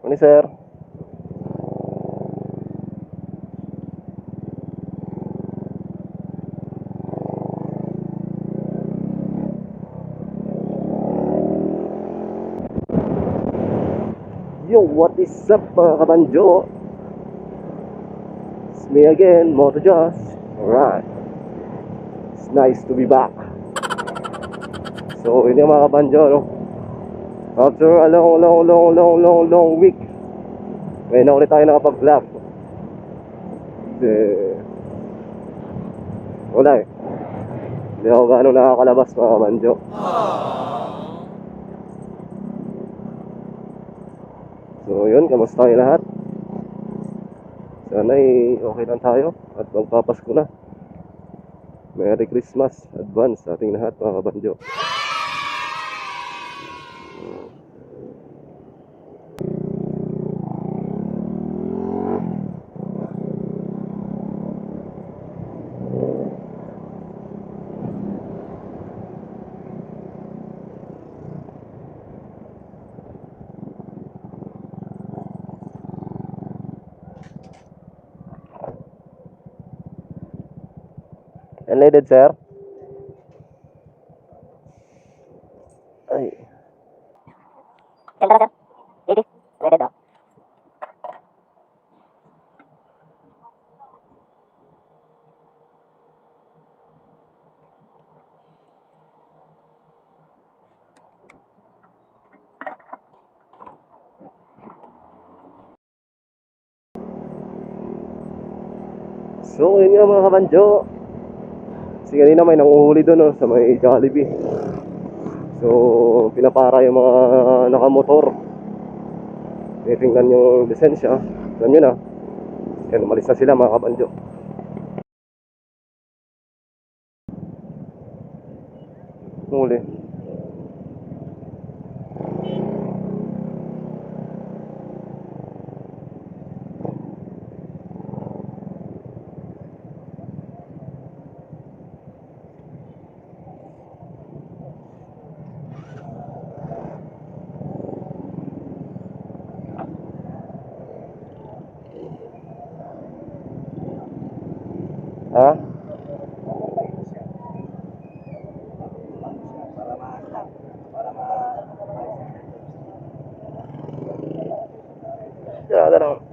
Ano sir? Yo, what is up mga kabanjo? It's me again, Moto Josh. Alright, it's nice to be back. So, yun yung mga kabanjo, no? After a long week, ngayon na ulit tayo nakapag-vlog. Wala eh, hindi ako gaano nakakalabas mga kabanjo. So yun, kamusta kayo lahat? Sana'y okay lang tayo at magpapasko na. Merry Christmas advance sa ating lahat mga kabanjo. Unleaded sir? Ay. Ganda na sir. Lady. Unleaded daw. So yun nga mga kabanjo. Kasi kanina may nanguhuli doon, no, sa may Jollibee. So pinapara yung mga nakamotor. Titingnan yung lisensya. Alam nyo na. Yan, umalis na sila mga kabanjo. Huli. Ha? Ya, lang.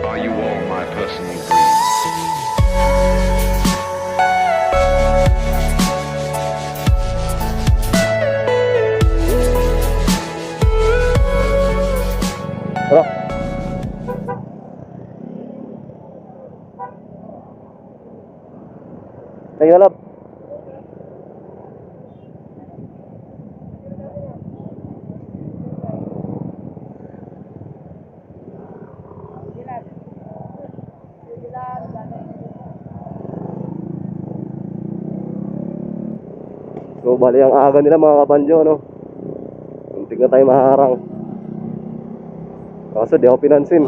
Are you all my personal dreams? Tara. Tayo lab. So bali ang aga nila mga kabanjo, no? Muntik na tayo maharang. Kaso di ako pinansin.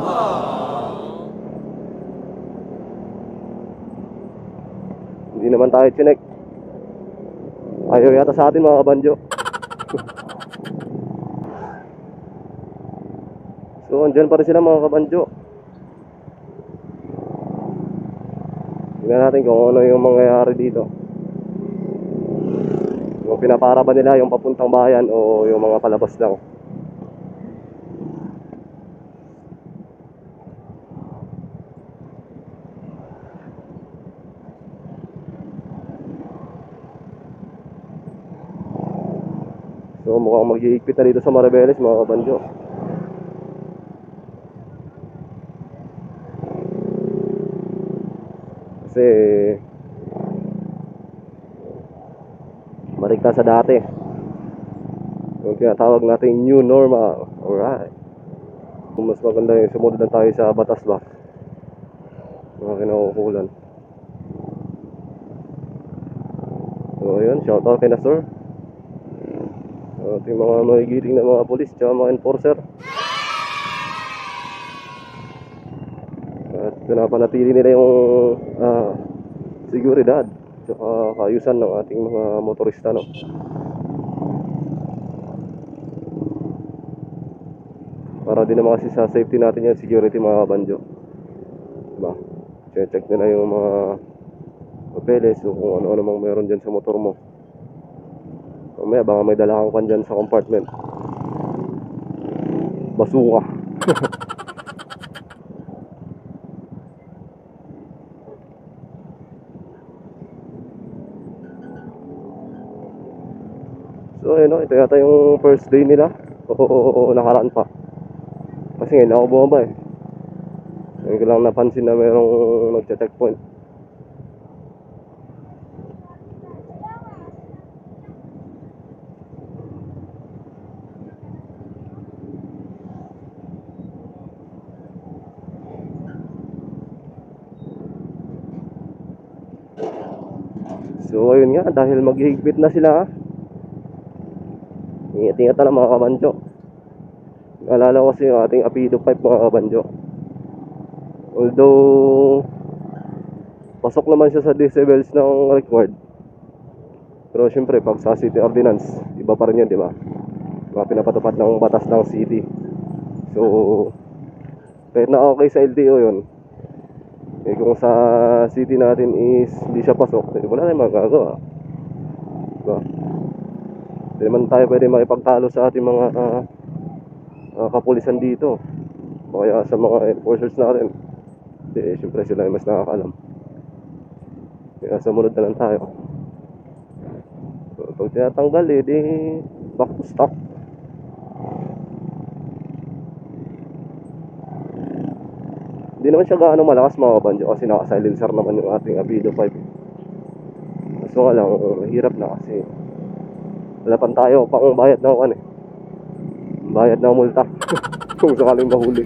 Hindi naman tayo chinek. Ayaw yata sa atin mga kabanjo. So andyan pa rin sila mga kabanjo. Tingnan natin kung ano yung mangyayari dito. Yung pinapara ba nila yung papuntang bayan o yung mga palabas lang. So mukhang mag-iigpit na dito sa Maribeles mga kabanjo. Kasi balik na sa dati. Yung tinatawag natin new normal. Alright. Kung mas maganda yung sumunod lang tayo sa batas ba, mga kinaukulan. So yun, shoutout kay na sir, ating mga magigiting na mga polis tsaka mga enforcer. At pinapanatili nila yung seguridad tsaka kaayusan ng ating mga motorista, no? Para din naman kasi sa safety natin yung security, mga kabandyo, diba? Check nila yung mga papeles o kung ano-ano mang meron dyan sa motor mo. Mamaya baka may dala kang kan dyan sa compartment, basuka. So ayun, no, ito yata yung first day nila o nakaraan pa. Kasi ngayon ako bumaba eh. Ngayon ko lang napansin na mayroong nagche-checkpoint. So ayun nga, dahil maghihigpit na sila, ingat-ingat na lang mga kabandyo. Naalala ko kasi yung ating Apido 5, mga kabandyo. Although pasok naman siya sa decibels ng required, pero syempre pag sa city ordinance, iba pa rin yun, di ba? Mga pinapatupad ng batas ng city. So kahit na okay sa LTO yun, eh kung sa city natin is hindi siya pasok, eh, wala tayong magagawa, diba? Hindi naman tayo pwede makipagtalo sa ating mga kapulisan dito o kaya sa mga enforcers natin. Eh syempre sila yung mas nakakalam, kaya sumunod na lang tayo. So pag tinatanggal eh, di back to stock. Hindi naman siya gaano malakas, mga kabandyo, kasi naka-silencer naman yung ating Apido 5. Kaso nga lang, mahirap na kasi wala pa tayo pang bayad ng bayad ng multa kung sakaling mahuli.